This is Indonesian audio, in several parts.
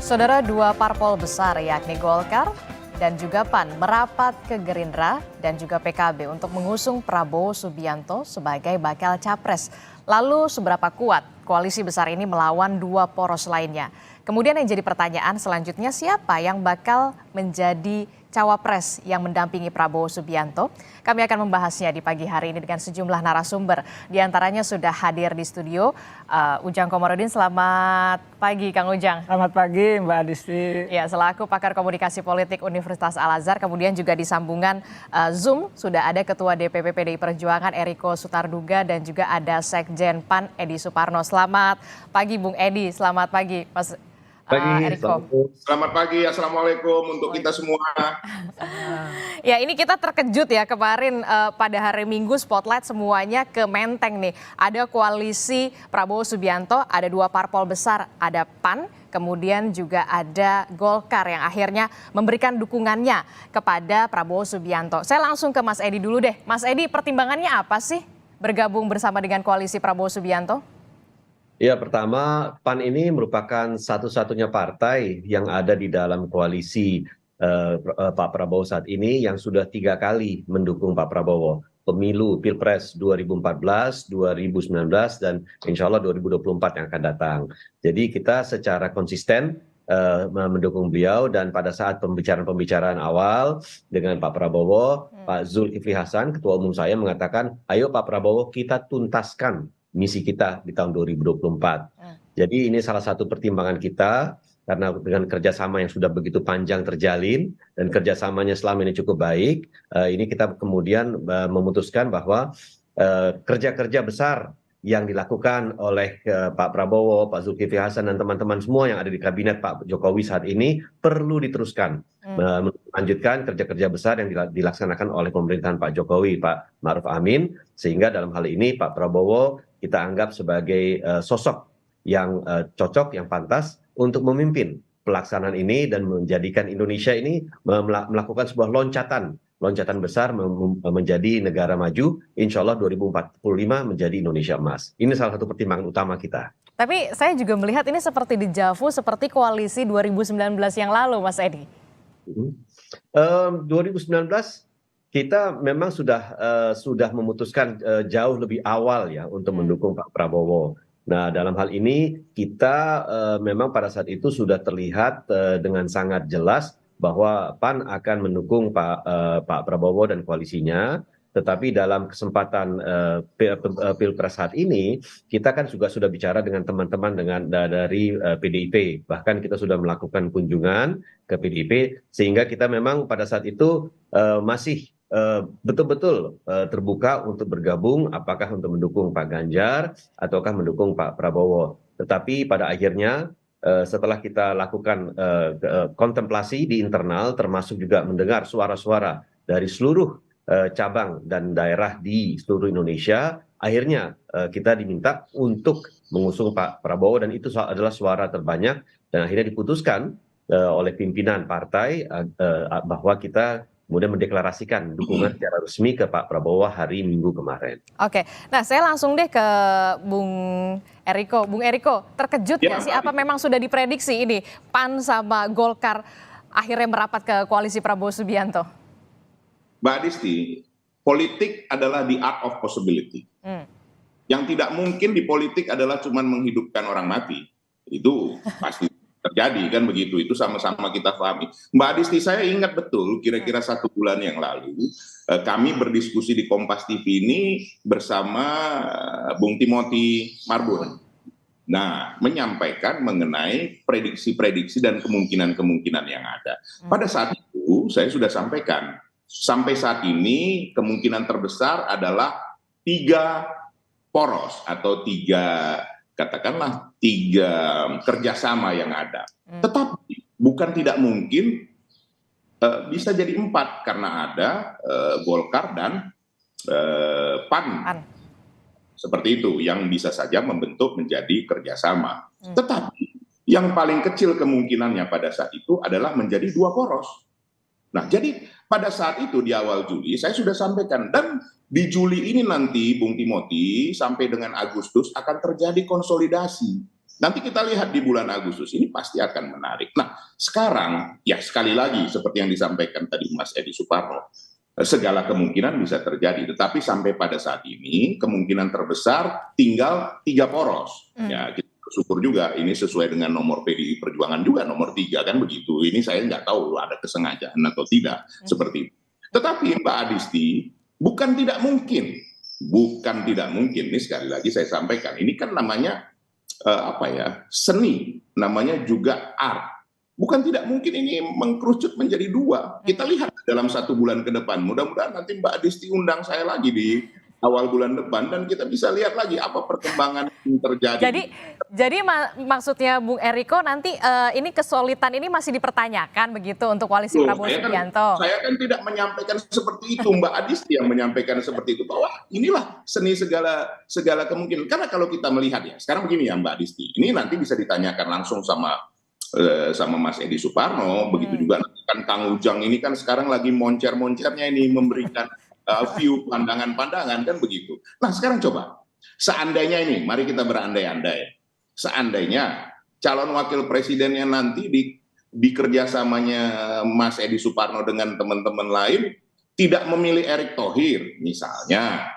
Saudara, dua parpol besar yakni Golkar dan juga PAN merapat ke Gerindra dan juga PKB untuk mengusung Prabowo Subianto sebagai bakal capres. Lalu seberapa kuat koalisi besar ini melawan dua poros lainnya? Kemudian yang jadi pertanyaan selanjutnya, siapa yang bakal menjadi cawapres yang mendampingi Prabowo Subianto? Kami akan membahasnya di pagi hari ini dengan sejumlah narasumber. Di antaranya sudah hadir di studio Ujang Komarudin. Selamat pagi Kang Ujang. Selamat pagi Mbak Adisti. Ya, selaku pakar komunikasi politik Universitas Al-Azhar, kemudian juga di sambungan Zoom sudah ada Ketua DPP PDI Perjuangan Eriko Sutarduga dan juga ada Sekjen PAN Edi Suparno. Selamat pagi Bung Edi, selamat pagi Mas Eriko. Selamat pagi, Assalamualaikum untuk kita semua. Ya, ini kita terkejut ya kemarin pada hari Minggu spotlight semuanya ke Menteng nih. Ada koalisi Prabowo Subianto, ada dua parpol besar, ada PAN, kemudian juga ada Golkar yang akhirnya memberikan dukungannya kepada Prabowo Subianto. Saya langsung ke Mas Edi dulu deh. Mas Edi, pertimbangannya apa sih bergabung bersama dengan koalisi Prabowo Subianto? Ya, pertama PAN ini merupakan satu-satunya partai yang ada di dalam koalisi Pak Prabowo saat ini yang sudah 3 kali mendukung Pak Prabowo. Pemilu Pilpres 2014, 2019, dan insya Allah 2024 yang akan datang. Jadi kita secara konsisten mendukung beliau, dan pada saat pembicaraan awal dengan Pak Prabowo, Pak Zulkifli Hasan, Ketua Umum saya, mengatakan, ayo Pak Prabowo kita tuntaskan misi kita di tahun 2024. Jadi ini salah satu pertimbangan kita, karena dengan kerjasama yang sudah begitu panjang terjalin dan kerjasamanya selama ini cukup baik, ini kita kemudian memutuskan bahwa kerja-kerja besar yang dilakukan oleh Pak Prabowo, Pak Zulkifli Hasan, dan teman-teman semua yang ada di kabinet Pak Jokowi saat ini perlu diteruskan. Melanjutkan kerja-kerja besar yang dilaksanakan oleh pemerintahan Pak Jokowi, Pak Ma'ruf Amin, sehingga dalam hal ini Pak Prabowo kita anggap sebagai sosok yang cocok, yang pantas untuk memimpin pelaksanaan ini dan menjadikan Indonesia ini melakukan sebuah loncatan besar menjadi negara maju, insya Allah 2045 menjadi Indonesia emas. Ini salah satu pertimbangan utama kita. Tapi saya juga melihat ini seperti dejavu, seperti koalisi 2019 yang lalu, Mas Edi. 2019 kita memang sudah memutuskan jauh lebih awal ya untuk mendukung Pak Prabowo. Nah, dalam hal ini kita memang pada saat itu sudah terlihat dengan sangat jelas bahwa PAN akan mendukung Pak Prabowo dan koalisinya. Tetapi dalam kesempatan Pilpres saat ini, kita kan juga sudah bicara dengan teman-teman dari PDIP. Bahkan kita sudah melakukan kunjungan ke PDIP, sehingga kita memang pada saat itu masih betul-betul terbuka untuk bergabung, apakah untuk mendukung Pak Ganjar ataukah mendukung Pak Prabowo. Tetapi pada akhirnya setelah kita lakukan kontemplasi di internal, termasuk juga mendengar suara-suara dari seluruh cabang dan daerah di seluruh Indonesia, akhirnya kita diminta untuk mengusung Pak Prabowo, dan itu adalah suara terbanyak, dan akhirnya diputuskan oleh pimpinan partai bahwa kita kemudian mendeklarasikan dukungan secara resmi ke Pak Prabowo hari Minggu kemarin. Oke, nah saya langsung deh ke Bung Eriko. Bung Eriko, terkejut nggak sih, apa memang sudah diprediksi ini PAN sama Golkar akhirnya merapat ke koalisi Prabowo Subianto? Mbak Adisti, politik adalah the art of possibility. Yang tidak mungkin di politik adalah cuma menghidupkan orang mati. Itu pasti terjadi, kan begitu, itu sama-sama kita pahami. Mbak Adisti, saya ingat betul kira-kira 1 bulan yang lalu kami berdiskusi di Kompas TV ini bersama Bung Timothy Marbun. Nah, menyampaikan mengenai prediksi-prediksi dan kemungkinan-kemungkinan yang ada. Pada saat itu saya sudah sampaikan, sampai saat ini kemungkinan terbesar adalah 3 poros atau 3 kerjasama yang ada. Tetapi bukan tidak mungkin bisa jadi 4, karena ada Golkar dan PAN. Seperti itu, yang bisa saja membentuk menjadi kerjasama. Tetapi yang paling kecil kemungkinannya pada saat itu adalah menjadi 2 poros. Nah, jadi pada saat itu di awal Juli saya sudah sampaikan, dan di Juli ini nanti Bung Timothy sampai dengan Agustus akan terjadi konsolidasi. Nanti kita lihat di bulan Agustus ini pasti akan menarik. Nah, sekarang ya sekali lagi seperti yang disampaikan tadi Mas Edi Suparno, segala kemungkinan bisa terjadi. Tetapi sampai pada saat ini kemungkinan terbesar tinggal 3 poros. Ya, kita bersyukur juga ini sesuai dengan nomor PDI Perjuangan juga nomor 3 kan begitu. Ini saya nggak tahu ada kesengajaan atau tidak seperti itu. Tetapi Mbak Adisti, bukan tidak mungkin. Bukan tidak mungkin. Ini sekali lagi saya sampaikan. Ini kan namanya seni, namanya juga art. Bukan tidak mungkin ini mengkerucut menjadi 2. Kita lihat dalam 1 bulan ke depan. Mudah-mudahan nanti Mbak Adisti undang saya lagi di awal bulan depan dan kita bisa lihat lagi apa perkembangan yang terjadi. Jadi maksudnya Bung Eriko nanti ini kesulitan ini masih dipertanyakan begitu untuk koalisi Prabowo Subianto. Saya kan tidak menyampaikan seperti itu, Mbak Adisti yang menyampaikan seperti itu, bahwa inilah seni segala kemungkinan. Karena kalau kita melihat ya, sekarang begini ya Mbak Adisti, ini nanti bisa ditanyakan langsung sama Mas Edi Suparno, begitu juga kan Kang Ujang ini kan sekarang lagi moncer-moncernya ini memberikan view pandangan-pandangan kan begitu. Nah sekarang coba, seandainya ini, mari kita berandai-andai, seandainya calon wakil presidennya nanti di kerjasamanya Mas Edi Suparno dengan teman-teman lain tidak memilih Erick Thohir misalnya,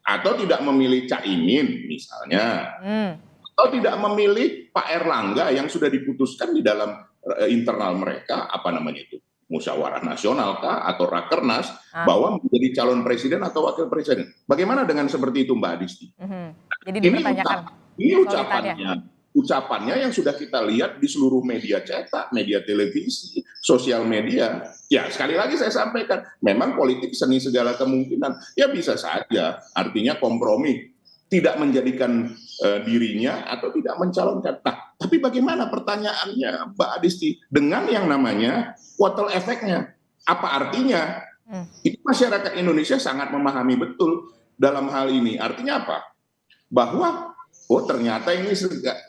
atau tidak memilih Caimin misalnya, atau tidak memilih Pak Erlangga yang sudah diputuskan di dalam internal mereka, apa namanya itu, musyawarah nasional kah atau rakernas, bahwa menjadi calon presiden atau wakil presiden. Bagaimana dengan seperti itu Mbak Adisti? Jadi dipertanyakan. Ini ucapannya yang sudah kita lihat di seluruh media cetak, media televisi, sosial media. Ya sekali lagi saya sampaikan, memang politik seni segala kemungkinan. Ya bisa saja, artinya kompromi. Tidak menjadikan dirinya atau tidak mencalonkan. Nah, tapi bagaimana pertanyaannya Mbak Adisti dengan yang namanya kuartal efeknya? Apa artinya? Itu masyarakat Indonesia sangat memahami betul dalam hal ini. Artinya apa? Bahwa ternyata ini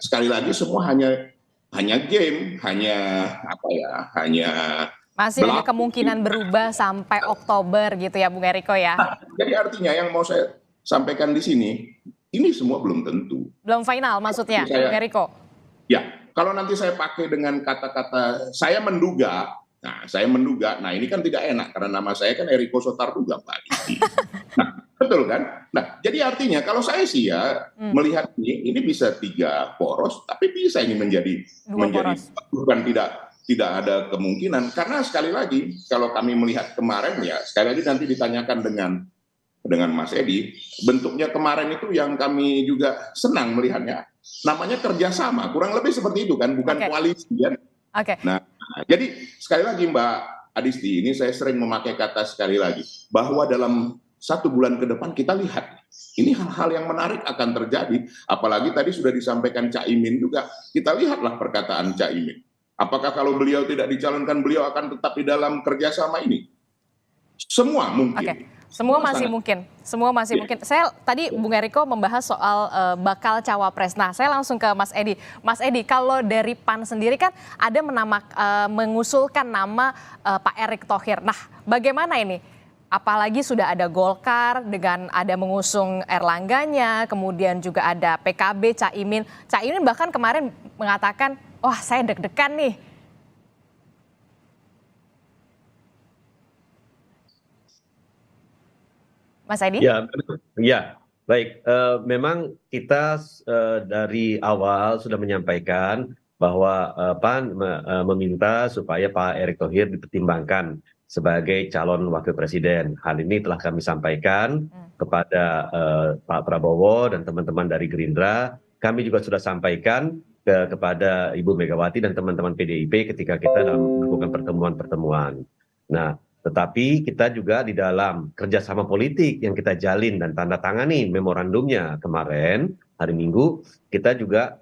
sekali lagi semua hanya game, hanya masih ada kemungkinan berubah sampai Oktober gitu ya Bung Eriko ya. Jadi artinya yang mau saya sampaikan di sini, ini semua belum tentu. Belum final maksudnya, Bung Eriko? Ya, kalau nanti saya pakai dengan kata-kata saya menduga, nah ini kan tidak enak karena nama saya kan Eriko Sotarduga, Pak Adisti. Nah, betul kan? Nah, jadi artinya kalau saya sih ya melihat ini bisa 3 poros, tapi bisa ini menjadi bukan tidak ada kemungkinan. Karena sekali lagi kalau kami melihat kemarin ya, sekali lagi nanti ditanyakan dengan Mas Edi, bentuknya kemarin itu yang kami juga senang melihatnya, namanya kerjasama, kurang lebih seperti itu kan, bukan koalisi kan. Nah, jadi sekali lagi Mbak Adisti, ini saya sering memakai kata sekali lagi, bahwa dalam 1 bulan ke depan kita lihat, ini hal-hal yang menarik akan terjadi, apalagi tadi sudah disampaikan Caimin juga, kita lihatlah perkataan Caimin. Apakah kalau beliau tidak dicalonkan, beliau akan tetap di dalam kerjasama ini? Semua mungkin. Semua masih mungkin, mungkin. Saya tadi Bung Eriko membahas soal bakal cawapres. Nah, saya langsung ke Mas Edi. Mas Edi, kalau dari PAN sendiri kan ada mengusulkan nama Pak Erick Thohir. Nah, bagaimana ini? Apalagi sudah ada Golkar dengan ada mengusung Erlangganya, kemudian juga ada PKB, Caimin. Caimin bahkan kemarin mengatakan, wah saya deg-degan nih. Mas Edi? Ya, baik. Memang kita dari awal sudah menyampaikan bahwa PAN meminta supaya Pak Erick Thohir dipertimbangkan sebagai calon wakil presiden. Hal ini telah kami sampaikan kepada Pak Prabowo dan teman-teman dari Gerindra. Kami juga sudah sampaikan kepada Ibu Megawati dan teman-teman PDIP ketika kita dalam melakukan pertemuan-pertemuan. Nah, tetapi kita juga di dalam kerjasama politik yang kita jalin dan tanda tangani memorandumnya kemarin hari Minggu, kita juga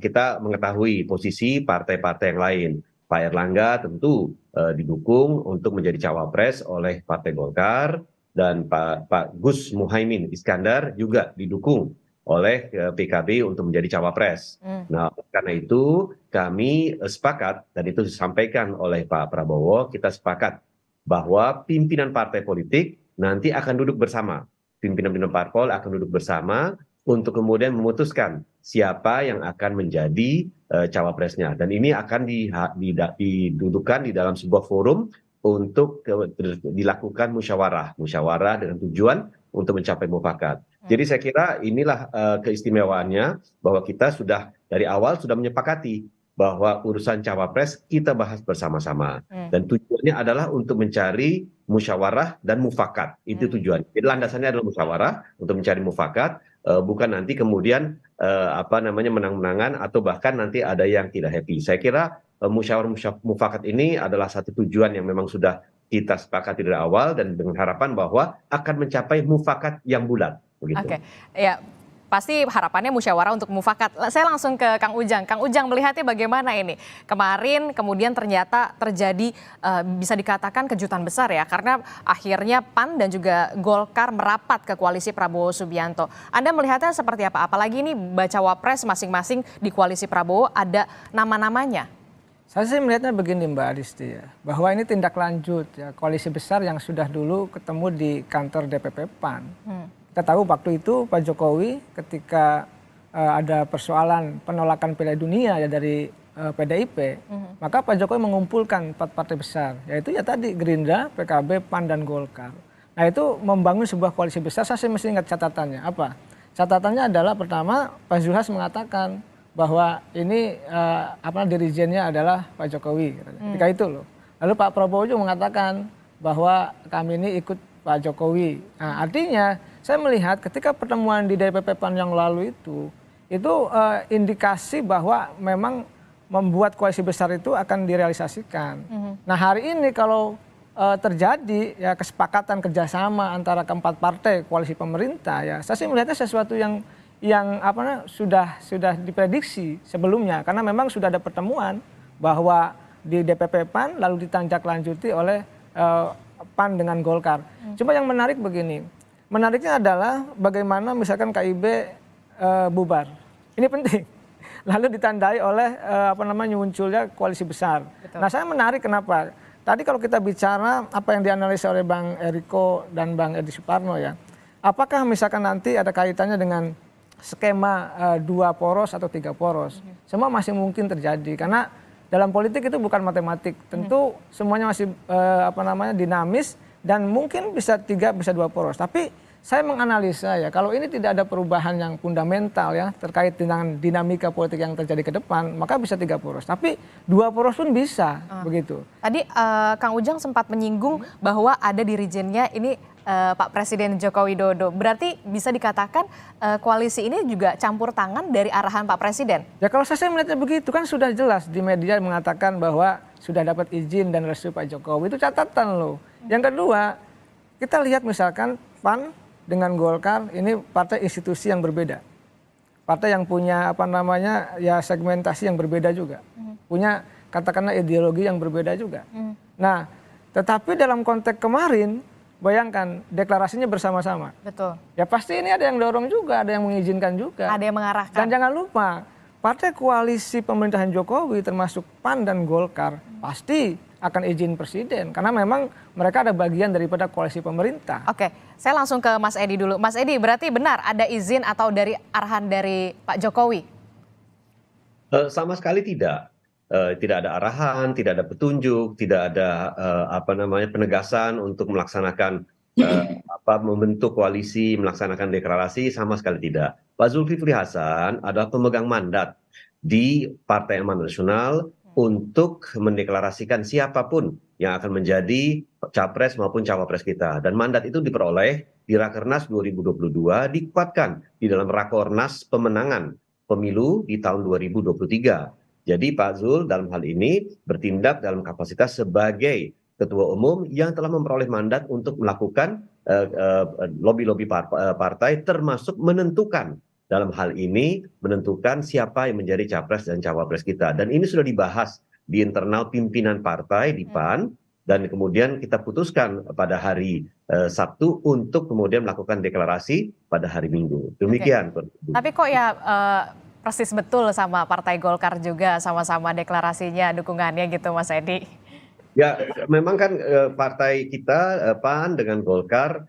kita mengetahui posisi partai-partai yang lain. Pak Erlangga tentu didukung untuk menjadi cawapres oleh Partai Golkar, dan Pak Gus Muhaimin Iskandar juga didukung oleh PKB untuk menjadi cawapres. Nah, karena itu kami sepakat, dan itu disampaikan oleh Pak Prabowo, kita sepakat bahwa pimpinan partai politik nanti akan duduk bersama. Pimpinan parpol akan duduk bersama untuk kemudian memutuskan siapa yang akan menjadi cawapresnya. Dan ini akan didudukan di dalam sebuah forum untuk dilakukan musyawarah dengan tujuan untuk mencapai mufakat. Jadi saya kira inilah keistimewaannya bahwa kita sudah dari awal sudah menyepakati bahwa urusan cawapres kita bahas bersama-sama. Dan tujuannya adalah untuk mencari musyawarah dan mufakat. Itu tujuan. Jadi landasannya adalah musyawarah untuk mencari mufakat, bukan nanti kemudian menang-menangan atau bahkan nanti ada yang tidak happy. Saya kira musyawarah mufakat ini adalah satu tujuan yang memang sudah kita sepakati dari awal dan dengan harapan bahwa akan mencapai mufakat yang bulat. Begitu. Oke, ya pasti harapannya musyawarah untuk mufakat. Saya langsung ke Kang Ujang. Kang Ujang melihatnya bagaimana ini? Kemarin kemudian ternyata terjadi bisa dikatakan kejutan besar ya, karena akhirnya PAN dan juga Golkar merapat ke koalisi Prabowo Subianto. Anda melihatnya seperti apa? Apalagi ini baca wapres masing-masing di koalisi Prabowo ada nama-namanya. Saya sih melihatnya begini Mbak Adisti ya, bahwa ini tindak lanjut ya koalisi besar yang sudah dulu ketemu di kantor DPP PAN. Kita tahu waktu itu Pak Jokowi ketika ada persoalan penolakan Piala Dunia ya dari PDIP, maka Pak Jokowi mengumpulkan 4 partai besar, yaitu ya tadi Gerindra, PKB, PAN dan Golkar. Nah itu membangun sebuah koalisi besar. Saya sih mesti ingat catatannya apa? Catatannya adalah pertama Pak Zulhas mengatakan bahwa ini dirijennya adalah Pak Jokowi. Ketika itu loh. Lalu Pak Prabowo juga mengatakan bahwa kami ini ikut Pak Jokowi. Nah, artinya saya melihat ketika pertemuan di DPP PAN yang lalu itu indikasi bahwa memang membuat koalisi besar itu akan direalisasikan. Nah hari ini kalau terjadi ya kesepakatan kerjasama antara keempat partai koalisi pemerintah ya, saya sih melihatnya sesuatu yang sudah diprediksi sebelumnya karena memang sudah ada pertemuan bahwa di DPP PAN lalu ditindaklanjuti oleh PAN dengan Golkar. Cuma yang menarik begini, menariknya adalah bagaimana misalkan KIB bubar, ini penting. Lalu ditandai oleh munculnya koalisi besar. Betul. Nah saya menarik kenapa? Tadi kalau kita bicara apa yang dianalisa oleh Bang Eriko dan Bang Edi Suparno ya, apakah misalkan nanti ada kaitannya dengan skema 2 poros atau 3 poros? Semua masih mungkin terjadi karena dalam politik itu bukan matematik. Tentu semuanya masih dinamis dan mungkin bisa 3 bisa 2 poros. Tapi saya menganalisa ya kalau ini tidak ada perubahan yang fundamental ya terkait dengan dinamika politik yang terjadi ke depan, maka bisa 3 poros. Tapi 2 poros pun bisa begitu. Tadi Kang Ujang sempat menyinggung bahwa ada dirijennya ini Pak Presiden Joko Widodo. Berarti bisa dikatakan koalisi ini juga campur tangan dari arahan Pak Presiden? Ya kalau saya melihatnya begitu kan sudah jelas di media mengatakan bahwa sudah dapat izin dan restu Pak Jokowi, itu catatan loh. Yang kedua, kita lihat misalkan PAN dengan Golkar ini partai institusi yang berbeda. Partai yang punya segmentasi yang berbeda juga. Punya katakanlah ideologi yang berbeda juga. Nah, tetapi dalam konteks kemarin bayangkan deklarasinya bersama-sama. Betul. Ya pasti ini ada yang dorong juga, ada yang mengizinkan juga. Ada yang mengarahkan. Dan jangan lupa, partai koalisi pemerintahan Jokowi termasuk PAN dan Golkar pasti akan izin presiden. Karena memang mereka ada bagian daripada koalisi pemerintah. Oke, saya langsung ke Mas Edi dulu. Mas Edi, berarti benar ada izin atau dari arahan dari Pak Jokowi? Sama sekali tidak. Tidak ada arahan, tidak ada petunjuk, tidak ada penegasan untuk melaksanakan membentuk koalisi, melaksanakan deklarasi, sama sekali tidak. Pak Zulkifli Hasan adalah pemegang mandat di Partai Amanat Nasional untuk mendeklarasikan siapapun yang akan menjadi capres maupun cawapres kita. Dan mandat itu diperoleh di Rakernas 2022, dikuatkan di dalam Rakornas pemenangan pemilu di tahun 2023. Jadi Pak Zul dalam hal ini bertindak dalam kapasitas sebagai ketua umum yang telah memperoleh mandat untuk melakukan lobby-lobby partai termasuk menentukan dalam hal ini menentukan siapa yang menjadi capres dan cawapres kita. Dan ini sudah dibahas di internal pimpinan partai di PAN dan kemudian kita putuskan pada hari Sabtu untuk kemudian melakukan deklarasi pada hari Minggu. Demikian. Tapi kok ya persis betul sama Partai Golkar juga sama-sama deklarasinya dukungannya gitu Mas Edi? Ya memang kan partai kita PAN dengan Golkar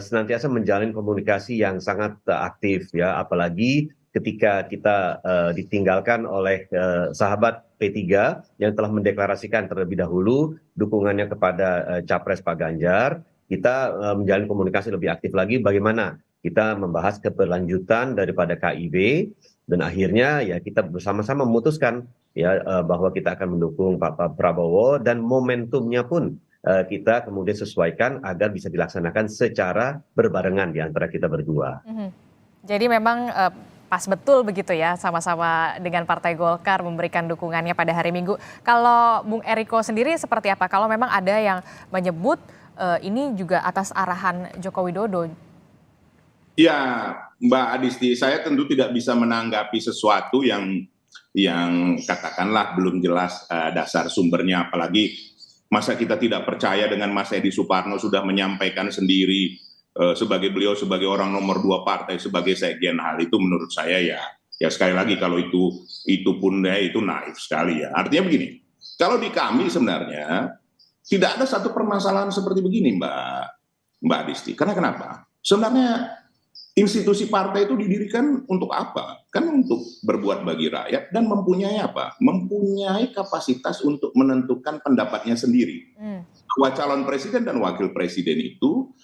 senantiasa menjalin komunikasi yang sangat aktif ya, apalagi ketika kita ditinggalkan oleh sahabat P3 yang telah mendeklarasikan terlebih dahulu dukungannya kepada capres Pak Ganjar, kita menjalin komunikasi lebih aktif lagi bagaimana kita membahas keberlanjutan daripada KIB, dan akhirnya ya kita bersama-sama memutuskan ya bahwa kita akan mendukung Pak Prabowo, dan momentumnya pun kita kemudian sesuaikan agar bisa dilaksanakan secara berbarengan di antara kita berdua. Jadi memang pas betul begitu ya, sama-sama dengan Partai Golkar memberikan dukungannya pada hari Minggu. Kalau Bung Eriko sendiri seperti apa? Kalau memang ada yang menyebut ini juga atas arahan Joko Widodo. Ya, Mbak Adisti, saya tentu tidak bisa menanggapi sesuatu yang katakanlah belum jelas dasar sumbernya, apalagi masa kita tidak percaya dengan Mas Edi Suparno sudah menyampaikan sendiri sebagai beliau sebagai orang nomor 2 partai sebagai sekjen. Hal itu menurut saya ya sekali lagi kalau itu pun ya itu naif sekali ya. Artinya begini, kalau di kami sebenarnya tidak ada satu permasalahan seperti begini Mbak Adisti. Karena kenapa? Sebenarnya institusi partai itu didirikan untuk apa? Kan untuk berbuat bagi rakyat dan mempunyai apa? Mempunyai kapasitas untuk menentukan pendapatnya sendiri. Bahwa calon presiden dan wakil presiden itu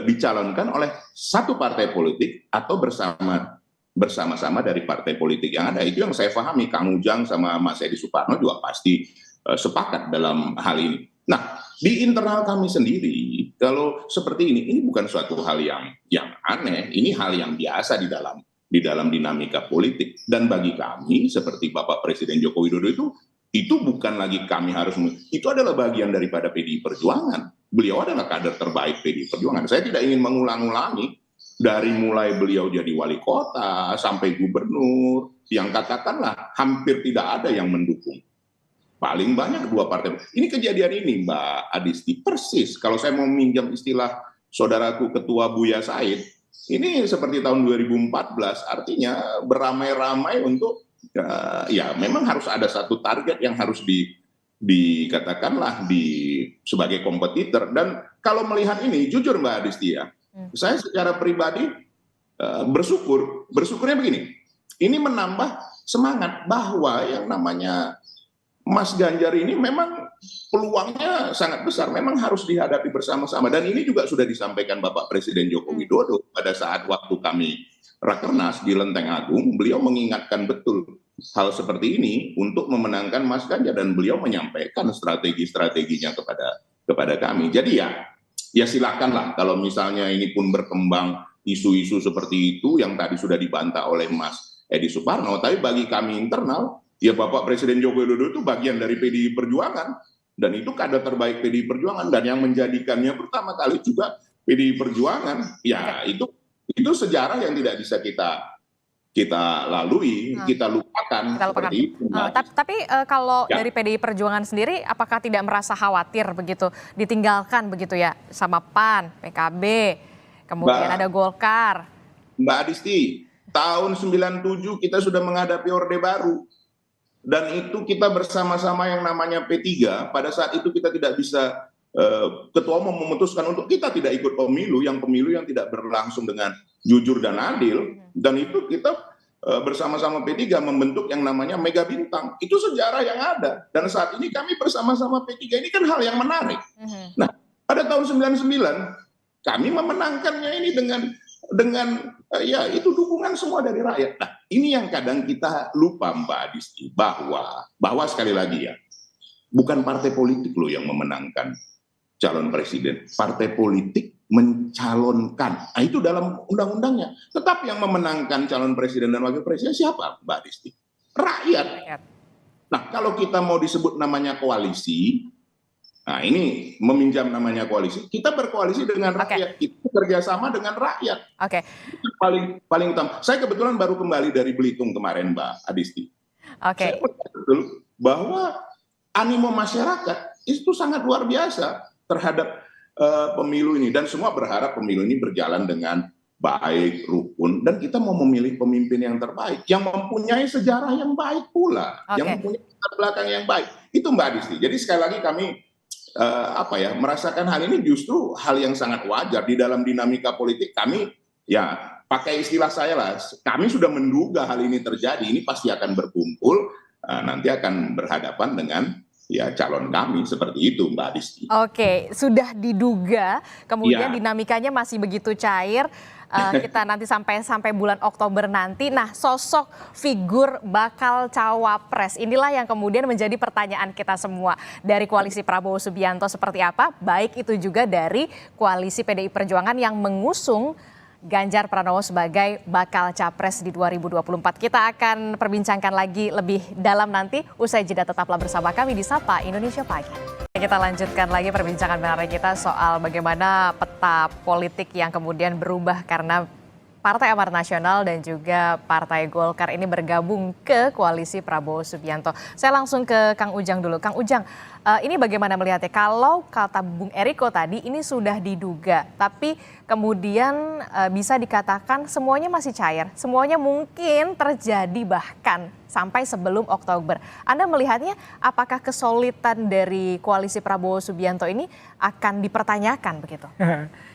dicalonkan oleh satu partai politik atau bersama-sama dari partai politik yang ada. Itu yang saya pahami. Kang Ujang sama Mas Edi Suparno juga pasti sepakat dalam hal ini. Nah, di internal kami sendiri, kalau seperti ini bukan suatu hal yang aneh, ini hal yang biasa di dalam dinamika politik. Dan bagi kami, seperti Bapak Presiden Joko Widodo itu bukan lagi kami harus, itu adalah bagian daripada PDI Perjuangan. Beliau adalah kader terbaik PDI Perjuangan. Saya tidak ingin mengulang-ulangi dari mulai beliau jadi wali kota sampai gubernur, yang katakanlah hampir tidak ada yang mendukung. Paling banyak 2 partai. Ini kejadian ini Mbak Adisti persis. Kalau saya mau minjam istilah saudaraku Ketua Buya Said, ini seperti tahun 2014, artinya beramai-ramai untuk ya memang harus ada satu target yang harus dikatakanlah sebagai kompetitor. Dan kalau melihat ini, jujur Mbak Adisti ya, saya secara pribadi bersyukurnya begini. Ini menambah semangat bahwa yang namanya Mas Ganjar ini memang peluangnya sangat besar, memang harus dihadapi bersama-sama. Dan ini juga sudah disampaikan Bapak Presiden Joko Widodo pada saat waktu kami Rakernas di Lenteng Agung, beliau mengingatkan betul hal seperti ini untuk memenangkan Mas Ganjar, dan beliau menyampaikan strategi-strateginya kepada kami. Jadi ya silakanlah kalau misalnya ini pun berkembang isu-isu seperti itu yang tadi sudah dibantah oleh Mas Edi Suparno, tapi bagi kami internal, ya Bapak Presiden Joko Widodo itu bagian dari PDI Perjuangan, dan itu kader terbaik PDI Perjuangan, dan yang menjadikannya pertama kali juga PDI Perjuangan. Ya itu sejarah yang tidak bisa kita lalui, kita lupakan. Seperti itu. Tapi kalau dari PDI Perjuangan sendiri, apakah tidak merasa khawatir begitu ditinggalkan begitu ya sama PAN, PKB, kemudian ada Golkar? Mbak Adisti, tahun 97 kita sudah menghadapi Orde Baru. Dan itu kita bersama-sama yang namanya P3, pada saat itu kita tidak bisa, ketua umum memutuskan untuk kita tidak ikut pemilu yang tidak berlangsung dengan jujur dan adil. Dan itu kita bersama-sama P3 membentuk yang namanya Mega Bintang. Itu sejarah yang ada. Dan saat ini kami bersama-sama P3, ini kan hal yang menarik. Nah, pada tahun 99, kami memenangkannya ini dengan ya itu dukungan semua dari rakyat. Nah, ini yang kadang kita lupa Mbak Adisti, bahwa sekali lagi ya, bukan partai politik loh yang memenangkan calon presiden. Partai politik mencalonkan. Nah, itu dalam undang-undangnya. Tetapi yang memenangkan calon presiden dan wakil presiden siapa Mbak Adisti? Rakyat. Nah, kalau kita mau disebut namanya koalisi, nah ini meminjam namanya koalisi, kita berkoalisi dengan rakyat, kita kerjasama dengan rakyat. Itu paling utama. Saya kebetulan baru kembali dari Belitung kemarin Mbak Adisti. Saya betul bahwa animo masyarakat itu sangat luar biasa terhadap pemilu ini, dan semua berharap pemilu ini berjalan dengan baik, rukun, dan kita mau memilih pemimpin yang terbaik, yang mempunyai sejarah yang baik pula, yang mempunyai latar belakang yang baik. Itu Mbak Adisti. Jadi sekali lagi kami merasakan hal ini justru hal yang sangat wajar di dalam dinamika politik. Kami ya pakai istilah saya lah, kami sudah menduga hal ini terjadi, ini pasti akan berkumpul, nanti akan berhadapan dengan ya calon kami, seperti itu Mbak Adisti. Oke, sudah diduga, kemudian Ya. dinamikanya masih begitu cair. Kita nanti sampai bulan Oktober nanti. Nah, sosok figur bakal cawapres inilah yang kemudian menjadi pertanyaan kita semua. Dari koalisi Prabowo Subianto seperti apa, baik itu juga dari koalisi PDI Perjuangan yang mengusung Ganjar Pranowo sebagai bakal capres di 2024. Kita akan perbincangkan lagi lebih dalam nanti. Usai jeda, tetaplah bersama kami di Sapa Indonesia Pagi. Kita lanjutkan lagi perbincangan menarik kita soal bagaimana peta politik yang kemudian berubah karena Partai Amanat Nasional dan juga Partai Golkar ini bergabung ke koalisi Prabowo Subianto. Saya langsung ke Kang Ujang dulu. Kang Ujang, ini bagaimana melihatnya? Kalau kata Bung Eriko tadi ini sudah diduga, tapi kemudian bisa dikatakan semuanya masih cair. Semuanya mungkin terjadi bahkan sampai sebelum Oktober. Anda melihatnya apakah kesulitan dari koalisi Prabowo Subianto ini akan dipertanyakan begitu?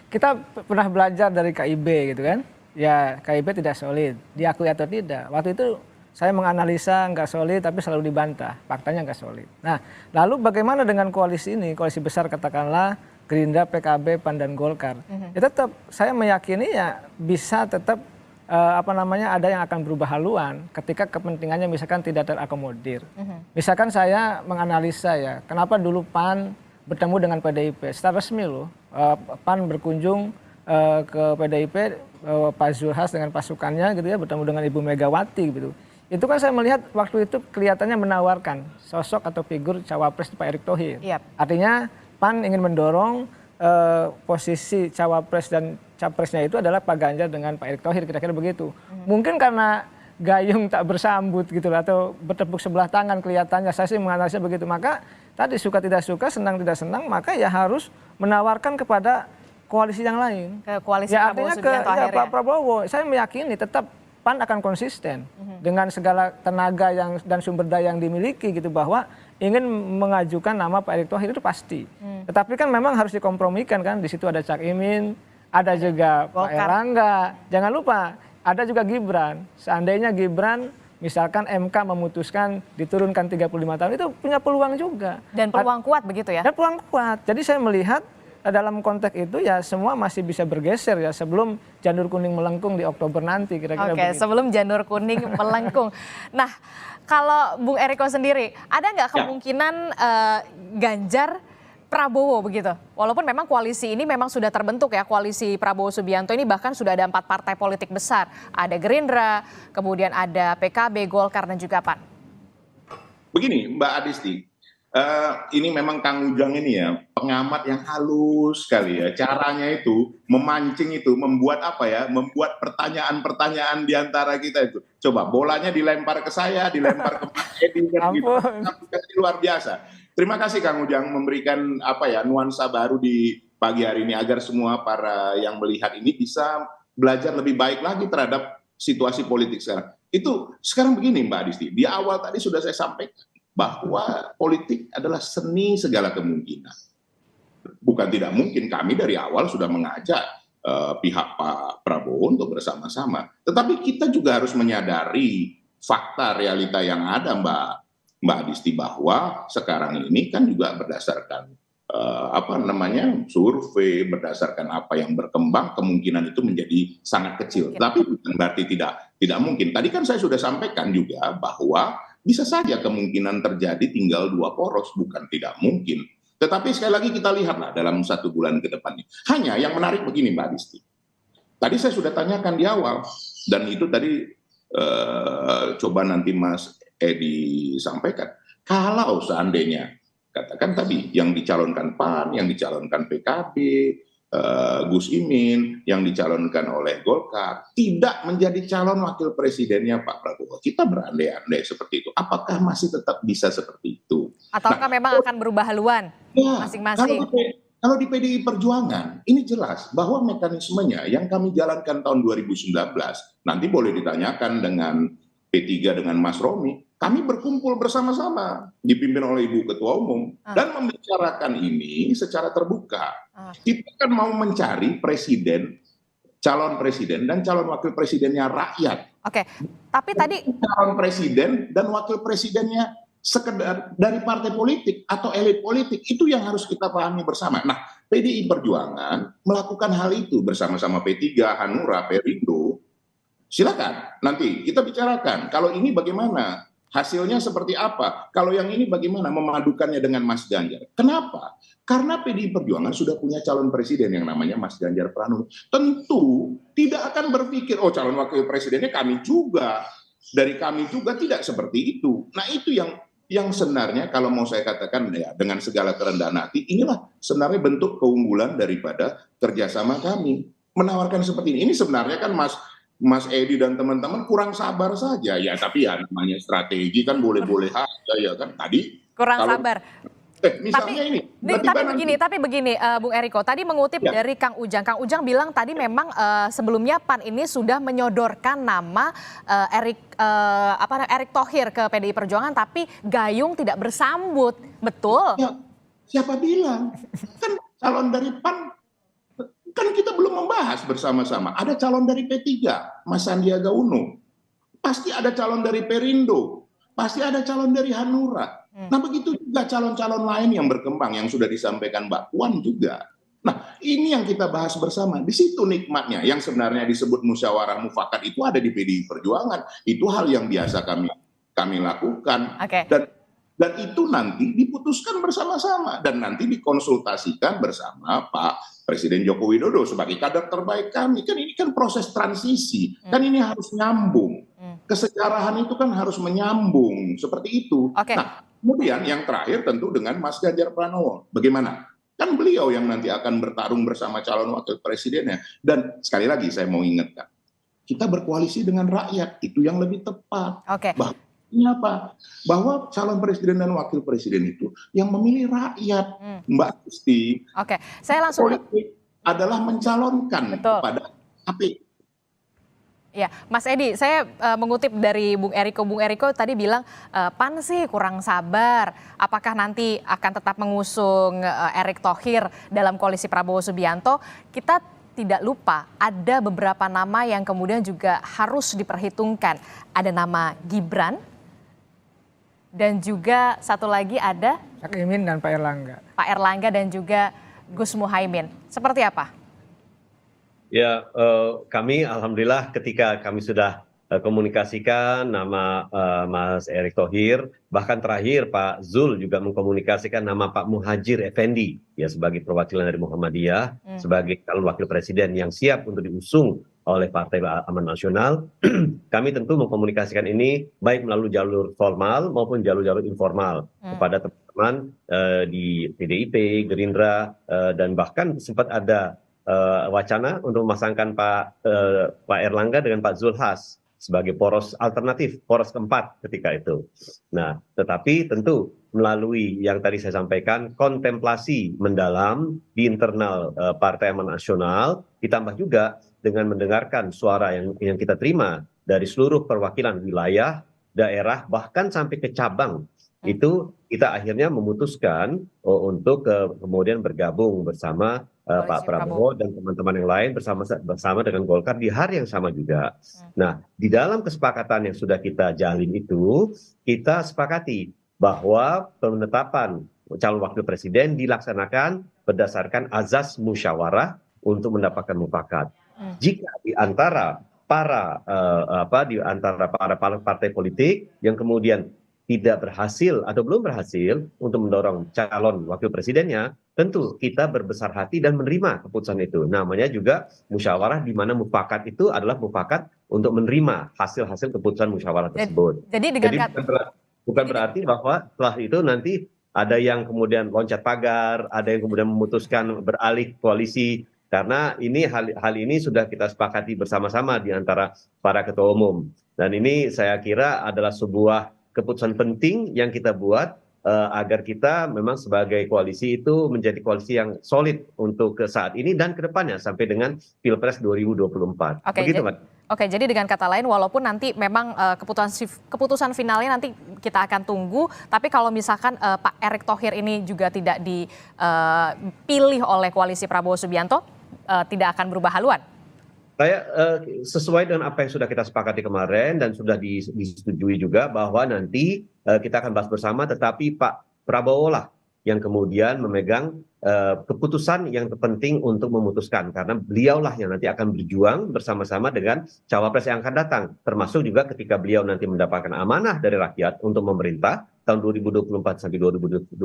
Kita pernah belajar dari KIB gitu kan. Ya KIB tidak solid, diakui atau tidak. Waktu itu saya menganalisa nggak solid tapi selalu dibantah, faktanya nggak solid. Nah lalu bagaimana dengan koalisi ini, koalisi besar katakanlah Gerindra, PKB, PAN dan Golkar. Ya tetap saya meyakini ya bisa tetap ada yang akan berubah haluan ketika kepentingannya misalkan tidak terakomodir. Misalkan saya menganalisa ya, kenapa dulu PAN bertemu dengan PDIP, secara resmi loh, PAN berkunjung ke PDIP, Pak Zulhas dengan pasukannya gitu ya, bertemu dengan Ibu Megawati gitu. Itu kan saya melihat waktu itu kelihatannya menawarkan sosok atau figur cawapres Pak Erick Thohir. Yep. Artinya PAN ingin mendorong posisi cawapres dan capresnya itu adalah Pak Ganjar dengan Pak Erick Thohir, kira-kira begitu. Mungkin karena gayung tak bersambut gitu atau bertepuk sebelah tangan kelihatannya, saya sih menganalisa begitu. Maka tadi suka tidak suka, senang tidak senang, maka ya harus menawarkan kepada koalisi yang lain. Ke koalisi ya, Prabowo artinya Subianto akhirnya. Pak Prabowo, saya meyakini tetap PAN akan konsisten dengan segala tenaga dan sumber daya yang dimiliki gitu, bahwa ingin mengajukan nama Pak Erick Thohir itu pasti. Tetapi kan memang harus dikompromikan kan, di situ ada Cak Imin, ada juga Pak Erlangga, jangan lupa ada juga Gibran. Seandainya Gibran misalkan MK memutuskan diturunkan 35 tahun, itu punya peluang juga. Dan peluang kuat begitu ya? Dan peluang kuat. Jadi saya melihat dalam konteks itu ya semua masih bisa bergeser ya sebelum janur kuning melengkung di Oktober nanti, kira-kira Oke, begitu. sebelum janur kuning melengkung. Nah, kalau Bung Eriko sendiri, ada nggak kemungkinan Ganjar Prabowo begitu? Walaupun memang koalisi ini memang sudah terbentuk ya, koalisi Prabowo Subianto ini bahkan sudah ada 4 partai politik besar. Ada Gerindra, kemudian ada PKB, Golkar dan juga PAN. Begini Mbak Adisti, ini memang Kang Ujang ini ya pengamat yang halus sekali ya, caranya itu memancing itu, membuat membuat pertanyaan-pertanyaan di antara kita itu. Coba bolanya dilempar ke saya, dilempar ke Mas Edi kan gitu. Luar biasa. Terima kasih Kang Ujang memberikan nuansa baru di pagi hari ini agar semua para yang melihat ini bisa belajar lebih baik lagi terhadap situasi politik sekarang. Itu sekarang begini Mbak Adisti, di awal tadi sudah saya sampaikan bahwa politik adalah seni segala kemungkinan. Bukan tidak mungkin, kami dari awal sudah mengajak pihak Pak Prabowo untuk bersama-sama. Tetapi kita juga harus menyadari fakta realita yang ada Mbak Adisti, bahwa sekarang ini kan juga berdasarkan survei, berdasarkan apa yang berkembang, kemungkinan itu menjadi sangat kecil. Tapi bukan berarti tidak mungkin. Tadi kan saya sudah sampaikan juga bahwa bisa saja kemungkinan terjadi tinggal 2 poros, bukan tidak mungkin. Tetapi sekali lagi kita lihatlah dalam 1 bulan ke depannya. Hanya yang menarik begini Mbak Adisti. Tadi saya sudah tanyakan di awal, dan itu tadi coba nanti Mas Edi sampaikan. Kalau seandainya, katakan tadi, yang dicalonkan PAN, yang dicalonkan PKB, Gus Imin, yang dicalonkan oleh Golkar, tidak menjadi calon wakil presidennya Pak Prabowo. Kita berandai-andai seperti itu. Apakah masih tetap bisa seperti itu? Ataukah memang akan berubah haluan masing-masing? Kalau di PDI Perjuangan, ini jelas bahwa mekanismenya yang kami jalankan tahun 2019, nanti boleh ditanyakan dengan P3 dengan Mas Romi, kami berkumpul bersama-sama dipimpin oleh Ibu Ketua Umum dan membicarakan ini secara terbuka. Kita kan mau mencari presiden, calon presiden dan calon wakil presidennya rakyat. Oke, tapi tadi Calon presiden dan wakil presidennya sekedar dari partai politik atau elit politik, itu yang harus kita pahami bersama. Nah, PDI Perjuangan melakukan hal itu bersama-sama P3, Hanura, Perindo. Silakan, nanti kita bicarakan. Kalau ini bagaimana? Hasilnya seperti apa? Kalau yang ini bagaimana memadukannya dengan Mas Ganjar? Kenapa? Karena PDI Perjuangan sudah punya calon presiden yang namanya Mas Ganjar Pranowo. Tentu tidak akan berpikir, oh calon wakil presidennya kami juga. Dari kami juga, tidak seperti itu. Nah itu yang sebenarnya kalau mau saya katakan ya dengan segala kerendahan hati, inilah sebenarnya bentuk keunggulan daripada kerjasama kami. Menawarkan seperti ini sebenarnya kan Mas Edi dan teman-teman kurang sabar saja ya, tapi ya namanya strategi kan boleh-boleh aja ya kan. Tadi kurang kalau, sabar. misalnya Tapi begini, Bung Eriko, tadi mengutip dari Kang Ujang. Kang Ujang bilang tadi memang sebelumnya PAN ini sudah menyodorkan nama Erick Thohir ke PDI Perjuangan, tapi Gayung tidak bersambut, betul? Ya, siapa bilang? Kan calon dari PAN kan kita belum membahas bersama-sama. Ada calon dari P3, Mas Sandiaga Uno. Pasti ada calon dari Perindo. Pasti ada calon dari Hanura. Nah begitu juga calon-calon lain yang berkembang yang sudah disampaikan Mbak Puan juga. Nah ini yang kita bahas bersama. Di situ nikmatnya yang sebenarnya disebut musyawarah mufakat itu ada di PDI Perjuangan. Itu hal yang biasa kami lakukan. Okay. Dan itu nanti diputuskan bersama-sama dan nanti dikonsultasikan bersama Pak Presiden Joko Widodo sebagai kader terbaik kami. Kan ini kan proses transisi, kan ini harus nyambung. Kesejarahan itu kan harus menyambung, seperti itu. Okay. Nah, kemudian yang terakhir tentu dengan Mas Ganjar Pranowo. Bagaimana? Kan beliau yang nanti akan bertarung bersama calon wakil presidennya. Dan sekali lagi saya mau ingatkan, kita berkoalisi dengan rakyat, itu yang lebih tepat. Oke. Ini apa? Bahwa calon presiden dan wakil presiden itu yang memilih rakyat, Mbak Kristi. Oke, saya langsung politik adalah mencalonkan kepada KPU. Ya, Mas Edi, saya mengutip dari Bung Eriko. Bung Eriko tadi bilang PAN sih kurang sabar. Apakah nanti akan tetap mengusung Erick Thohir dalam koalisi Prabowo Subianto? Kita tidak lupa ada beberapa nama yang kemudian juga harus diperhitungkan. Ada nama Gibran dan juga satu lagi ada Cak Imin dan Pak Erlangga. Pak Erlangga dan juga Gus Muhaimin. Seperti apa? Ya, kami alhamdulillah ketika kami sudah komunikasikan nama Mas Erick Thohir, bahkan terakhir Pak Zul juga mengkomunikasikan nama Pak Muhajir Effendi ya sebagai perwakilan dari Muhammadiyah sebagai calon wakil presiden yang siap untuk diusung oleh Partai Amanat Nasional. Kami tentu mengkomunikasikan ini baik melalui jalur formal maupun jalur-jalur informal kepada teman-teman di PDIP, Gerindra, dan bahkan sempat ada wacana untuk memasangkan Pak Erlangga dengan Pak Zulhas sebagai poros alternatif, poros keempat ketika itu. Nah, tetapi tentu melalui yang tadi saya sampaikan, kontemplasi mendalam di internal Partai Amanat Nasional, ditambah juga dengan mendengarkan suara yang kita terima dari seluruh perwakilan wilayah, daerah, bahkan sampai ke cabang. Itu kita akhirnya memutuskan untuk kemudian bergabung bersama Pak Prabowo dan teman-teman yang lain bersama dengan Golkar di hari yang sama juga. Nah, di dalam kesepakatan yang sudah kita jalin itu, kita sepakati bahwa penetapan calon wakil presiden dilaksanakan berdasarkan azas musyawarah untuk mendapatkan mufakat. Jika di antara para partai politik yang kemudian tidak berhasil atau belum berhasil untuk mendorong calon wakil presidennya, tentu kita berbesar hati dan menerima keputusan itu. Namanya juga musyawarah, di mana mufakat itu adalah mufakat untuk menerima hasil-hasil keputusan musyawarah tersebut. Jadi bukan berarti bahwa setelah itu nanti ada yang kemudian loncat pagar, ada yang kemudian memutuskan beralih koalisi, karena ini hal ini sudah kita sepakati bersama-sama di antara para ketua umum. Dan ini saya kira adalah sebuah keputusan penting yang kita buat agar kita memang sebagai koalisi itu menjadi koalisi yang solid untuk saat ini dan kedepannya sampai dengan Pilpres 2024. Oke, begitu, Mbak. Oke, jadi dengan kata lain, walaupun nanti memang keputusan finalnya nanti kita akan tunggu, tapi kalau misalkan Pak Erick Thohir ini juga tidak dipilih oleh koalisi Prabowo Subianto, tidak akan berubah haluan. Saya sesuai dengan apa yang sudah kita sepakati kemarin dan sudah disetujui juga bahwa nanti kita akan bahas bersama, tetapi Pak Prabowo lah yang kemudian memegang keputusan yang terpenting untuk memutuskan, karena beliaulah yang nanti akan berjuang bersama-sama dengan cawapres yang akan datang, termasuk juga ketika beliau nanti mendapatkan amanah dari rakyat untuk memerintah tahun 2024 sampai 2029,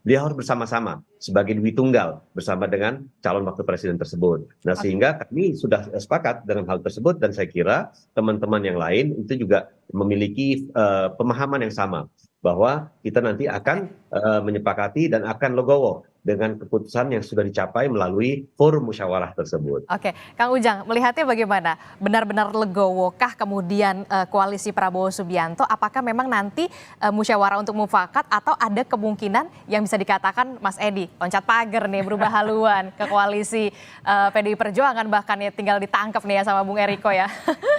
beliau harus bersama-sama sebagai Dwi Tunggal bersama dengan calon wakil presiden tersebut. Nah, sehingga kami sudah sepakat dengan hal tersebut, dan saya kira teman-teman yang lain itu juga memiliki pemahaman yang sama, bahwa kita nanti akan menyepakati dan akan legowo dengan keputusan yang sudah dicapai melalui forum musyawarah tersebut. Oke, Kang Ujang, melihatnya bagaimana? Benar-benar legowokah kemudian koalisi Prabowo Subianto? Apakah memang nanti musyawarah untuk mufakat, atau ada kemungkinan yang bisa dikatakan Mas Edi loncat pagar nih, berubah haluan ke koalisi PDI Perjuangan, bahkan ya tinggal ditangkap nih ya sama Bung Eriko ya?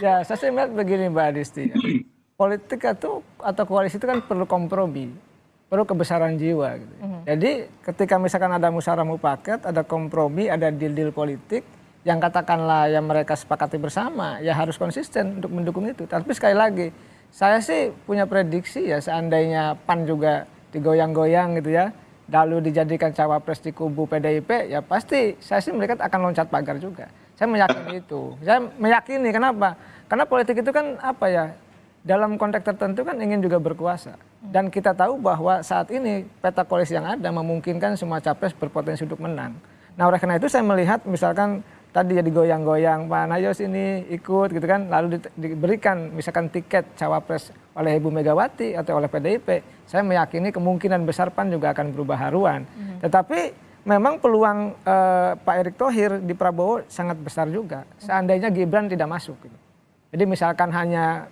Ya, saya sih melihat begini Mbak Adisti. Politik atau koalisi itu kan perlu kompromi, perlu kebesaran jiwa gitu. Jadi ketika misalkan ada musyawarah mufakat, ada kompromi, ada deal-deal politik yang katakanlah yang mereka sepakati bersama, ya harus konsisten untuk mendukung itu. Tapi sekali lagi, saya sih punya prediksi ya, seandainya PAN juga digoyang-goyang gitu ya, lalu dijadikan cawapres di kubu PDIP, ya pasti saya sih melihat akan loncat pagar juga. Saya meyakini itu. Saya meyakini, kenapa? Karena politik itu kan apa ya, dalam konteks tertentu kan ingin juga berkuasa. Dan kita tahu bahwa saat ini peta koalisi yang ada memungkinkan semua capres berpotensi untuk menang. Nah, oleh karena itu saya melihat misalkan tadi ya digoyang-goyang, Pak Nayos ini ikut gitu kan, lalu diberikan misalkan tiket cawapres oleh Ibu Megawati atau oleh PDIP, saya meyakini kemungkinan besar PAN juga akan berubah haluan. Tetapi memang peluang Pak Erick Thohir di Prabowo sangat besar juga, seandainya Gibran tidak masuk gitu. Jadi misalkan hanya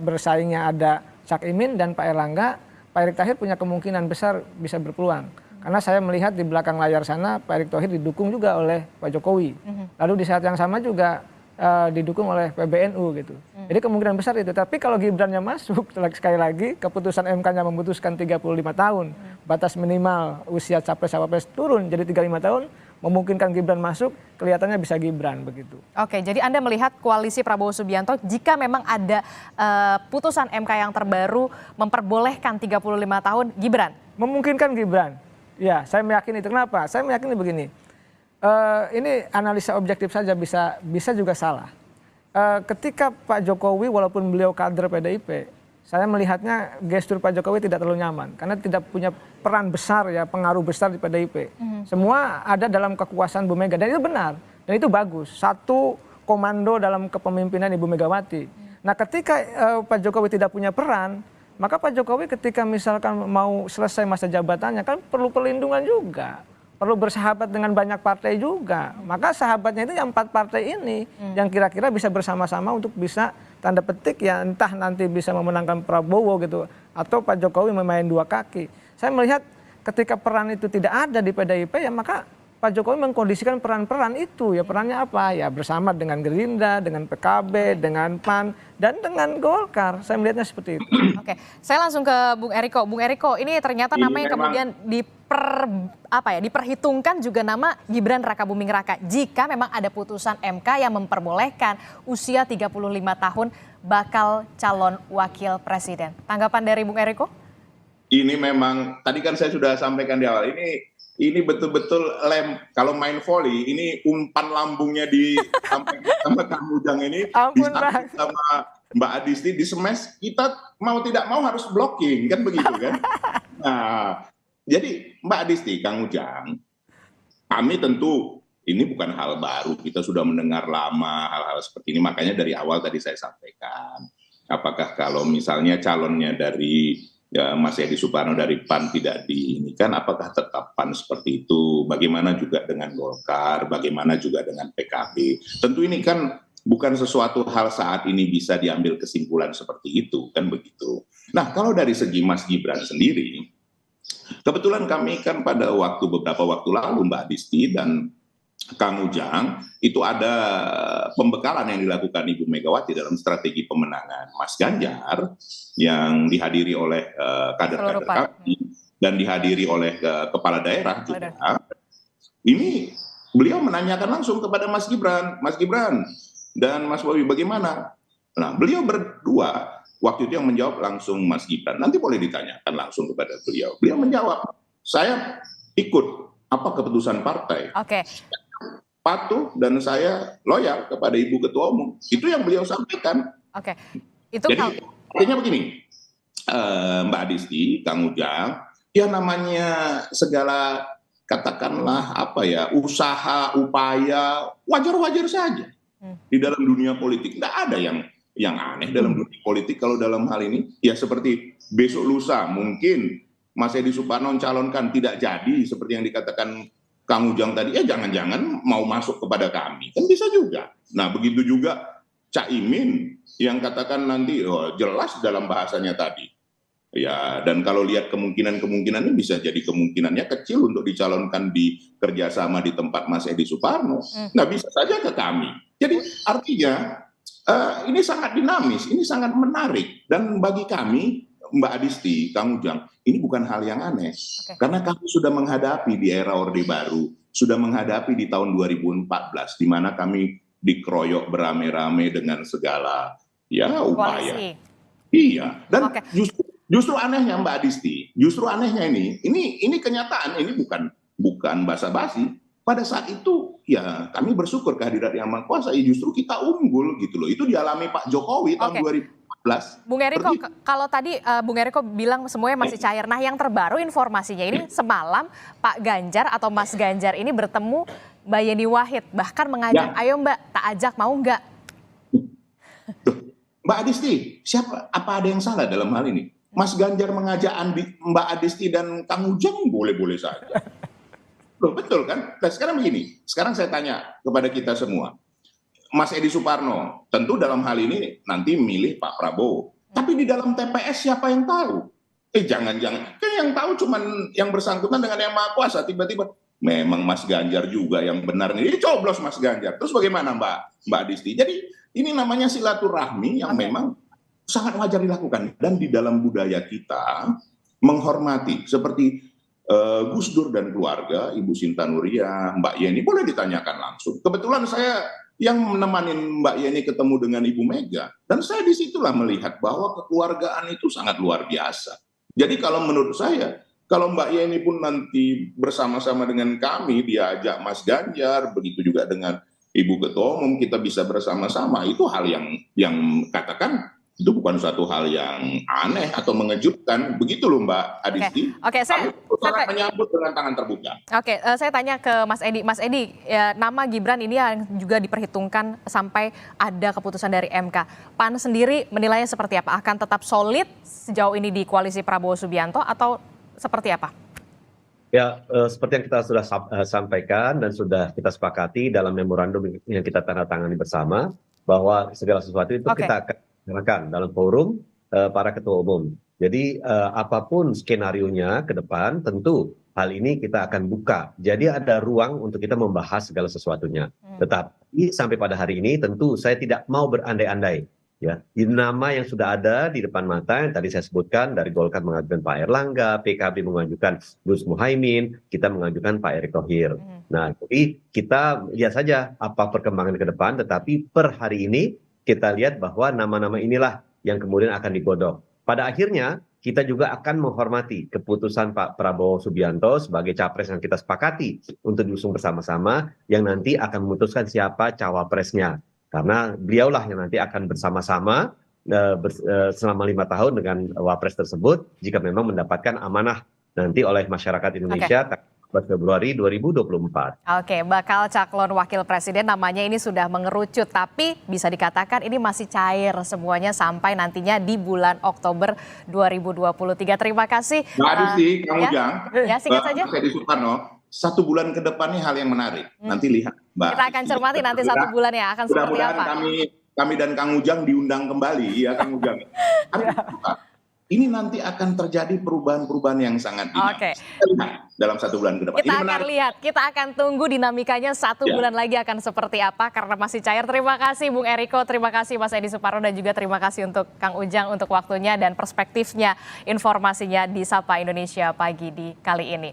bersaingnya ada Cak Imin dan Pak Erlangga, Pak Erick Thohir punya kemungkinan besar bisa berpeluang. Karena saya melihat di belakang layar sana Pak Erick Thohir didukung juga oleh Pak Jokowi. Lalu di saat yang sama juga didukung oleh PBNU gitu. Jadi kemungkinan besar itu. Tapi kalau Gibrannya masuk, sekali lagi keputusan MK-nya memutuskan 35 tahun. Batas minimal usia capres-cawapres turun jadi 35 tahun. Memungkinkan Gibran masuk, kelihatannya bisa Gibran begitu. Oke, jadi Anda melihat koalisi Prabowo Subianto jika memang ada putusan MK yang terbaru memperbolehkan 35 tahun Gibran? Memungkinkan Gibran. Ya, saya meyakini itu. Kenapa? Saya meyakini begini. Ini analisa objektif saja bisa juga salah. Ketika Pak Jokowi walaupun beliau kader PDIP, saya melihatnya gestur Pak Jokowi tidak terlalu nyaman karena tidak punya peran besar ya, pengaruh besar di PDIP. Semua ada dalam kekuasaan Bu Mega dan itu benar dan itu bagus. Satu komando dalam kepemimpinan Ibu Megawati. Nah, ketika Pak Jokowi tidak punya peran, maka Pak Jokowi ketika misalkan mau selesai masa jabatannya kan perlu perlindungan juga. Perlu bersahabat dengan banyak partai juga. Maka sahabatnya itu yang 4 partai ini yang kira-kira bisa bersama-sama untuk bisa tanda petik ya entah nanti bisa memenangkan Prabowo gitu atau Pak Jokowi memain 2 kaki. Saya melihat ketika peran itu tidak ada di PDIP ya maka Pak Jokowi mengkondisikan peran-peran itu ya, perannya apa ya, bersama dengan Gerindra, dengan PKB, dengan PAN dan dengan Golkar. Saya melihatnya seperti itu. Oke, saya langsung ke Bung Eriko. Bung Eriko, ini ternyata nama yang kemudian diperhitungkan juga nama Gibran Rakabuming Raka. Jika memang ada putusan MK yang memperbolehkan usia 35 tahun bakal calon wakil presiden. Tanggapan dari Bung Eriko? Ini memang tadi kan saya sudah sampaikan di awal, ini betul-betul kalau main volley ini umpan lambungnya disampaikan sama Kang Ujang ini. Ampun, Bang. Sama Mbak Adisti di smash, kita mau tidak mau harus blocking kan begitu kan. Nah, jadi Mbak Adisti, Kang Ujang, kami tentu ini bukan hal baru, kita sudah mendengar lama hal-hal seperti ini, makanya dari awal tadi saya sampaikan, apakah kalau misalnya calonnya dari Mas Edi Suparno dari PAN tidak diinikan, apakah tetap PAN seperti itu? Bagaimana juga dengan Golkar? Bagaimana juga dengan PKB? Tentu ini kan bukan sesuatu hal saat ini bisa diambil kesimpulan seperti itu, kan begitu. Nah, kalau dari segi Mas Gibran sendiri, kebetulan kami kan pada beberapa waktu lalu Mbak Adisti dan Kang Ujang, itu ada pembekalan yang dilakukan Ibu Megawati dalam strategi pemenangan Mas Ganjar yang dihadiri oleh kader-kader kami dan dihadiri oleh kepala daerah juga. Ini beliau menanyakan langsung kepada Mas Gibran dan Mas Bobi bagaimana. Nah, beliau berdua waktu itu yang menjawab langsung Mas Gibran. Nanti boleh ditanyakan langsung kepada beliau. Beliau menjawab, saya ikut apa keputusan partai. Oke. Patuh dan saya loyal kepada Ibu Ketua Umum. Itu yang beliau sampaikan. Oke. Itu jadi artinya begini, Mbak Adisti, Kang Ujang, ya namanya segala katakanlah apa ya, usaha, upaya, wajar-wajar saja di dalam dunia politik. Nggak ada yang aneh dalam dunia politik kalau dalam hal ini. Ya seperti besok lusa mungkin Mas Edi Suparno calonkan tidak jadi seperti yang dikatakan Kang Ujang tadi, jangan-jangan mau masuk kepada kami, kan bisa juga. Nah begitu juga Caimin yang katakan nanti jelas dalam bahasanya tadi. Ya, dan kalau lihat kemungkinan-kemungkinan ini bisa jadi kemungkinannya kecil untuk dicalonkan di kerjasama di tempat Mas Edi Suparno. Nah bisa saja ke kami. Jadi artinya ini sangat dinamis, ini sangat menarik. Dan bagi kami, Mbak Adisti, Kang Ujang, ini bukan hal yang aneh. Karena kami sudah menghadapi di era Orde Baru, sudah menghadapi di tahun 2014, di mana kami dikeroyok beramai-ramai dengan segala upaya. Iya, dan justru anehnya Mbak Adisti, justru anehnya ini kenyataan, ini bukan basa-basi. Pada saat itu ya kami bersyukur kehadirat Yang Maha Kuasa, justru kita unggul gitu loh. Itu dialami Pak Jokowi tahun 2014. Bung Eriko, kalau tadi Bung Eriko bilang semuanya masih cair. Nah yang terbaru informasinya ini semalam Pak Ganjar atau Mas Ganjar ini bertemu Mbak Yeni Wahid. Bahkan mengajak, ayo Mbak, tak ajak mau nggak? Mbak Adisti, apa ada yang salah dalam hal ini? Mas Ganjar mengajak Mbak Adisti dan Kang Ujang boleh-boleh saja. Loh, betul kan? Nah, sekarang begini, sekarang saya tanya kepada kita semua. Mas Edi Suparno, tentu dalam hal ini nanti milih Pak Prabowo. Tapi di dalam TPS siapa yang tahu? Jangan-jangan. Kan yang tahu cuman yang bersangkutan dengan Yang Maha Kuasa. Tiba-tiba, memang Mas Ganjar juga yang benar. Ini coblos Mas Ganjar. Terus bagaimana Mbak Adisti? Jadi ini namanya silaturahmi yang memang sangat wajar dilakukan. Dan di dalam budaya kita, menghormati. Seperti Gus Dur dan keluarga, Ibu Sinta Nuria, Mbak Yeni, boleh ditanyakan langsung. Kebetulan saya yang menemanin Mbak Yeni ketemu dengan Ibu Mega, dan saya disitulah melihat bahwa kekeluargaan itu sangat luar biasa. Jadi kalau menurut saya, kalau Mbak Yeni pun nanti bersama-sama dengan kami, diajak Mas Ganjar, begitu juga dengan Ibu Ketua Umum, kita bisa bersama-sama, itu hal yang katakan, itu bukan suatu hal yang aneh atau mengejutkan, begitu loh Mbak Adisti. Oke, saya sangat menyambut dengan tangan terbuka. Oke, saya tanya ke Mas Edi. Mas Edi, ya, nama Gibran ini yang juga diperhitungkan sampai ada keputusan dari MK. PAN sendiri menilainya seperti apa? Akan tetap solid sejauh ini di koalisi Prabowo Subianto atau seperti apa? Ya, seperti yang kita sudah sampaikan dan sudah kita sepakati dalam memorandum yang kita tanda tangani bersama, bahwa segala sesuatu itu kita akan dalam forum para ketua umum. Jadi apapun skenarionya ke depan, tentu hal ini kita akan buka. Jadi ada ruang untuk kita membahas segala sesuatunya. Tetapi sampai pada hari ini tentu saya tidak mau berandai-andai. Ya, nama yang sudah ada di depan mata yang tadi saya sebutkan, dari Golkar mengajukan Pak Erlangga, PKB mengajukan Gus Muhaimin, kita mengajukan Pak Erick Thohir. Nah, jadi kita lihat saja apa perkembangan ke depan. Tetapi per hari ini kita lihat bahwa nama-nama inilah yang kemudian akan digodok. Pada akhirnya kita juga akan menghormati keputusan Pak Prabowo Subianto sebagai capres yang kita sepakati untuk diusung bersama-sama, yang nanti akan memutuskan siapa cawapresnya. Karena beliaulah yang nanti akan bersama-sama selama 5 tahun dengan wapres tersebut, jika memang mendapatkan amanah nanti oleh masyarakat Indonesia. 14 Februari 2024. Oke, bakal calon wakil presiden namanya ini sudah mengerucut, tapi bisa dikatakan ini masih cair semuanya sampai nantinya di bulan Oktober 2023. Terima kasih. Mbak Adisti, Kang Ujang. Ya, singkat saja. Mas Edi Suparno, 1 bulan ke depan ini hal yang menarik. Nanti lihat, Mbak. Kita akan cermati nanti 1 bulan ya, akan seperti apa. Mudah-mudahan kami dan Kang Ujang diundang kembali, ya Kang Ujang. ini nanti akan terjadi perubahan-perubahan yang sangat dinamis. Oke. Kita lihat dalam 1 bulan ke depan. Kita Ini akan menarik. lihat, kita akan tunggu dinamikanya 1 Ya. bulan lagi akan seperti apa karena masih cair. Terima kasih Bung Eriko, terima kasih Mas Edi Suparno, dan juga terima kasih untuk Kang Ujang untuk waktunya dan perspektifnya, informasinya di Sapa Indonesia pagi di kali ini.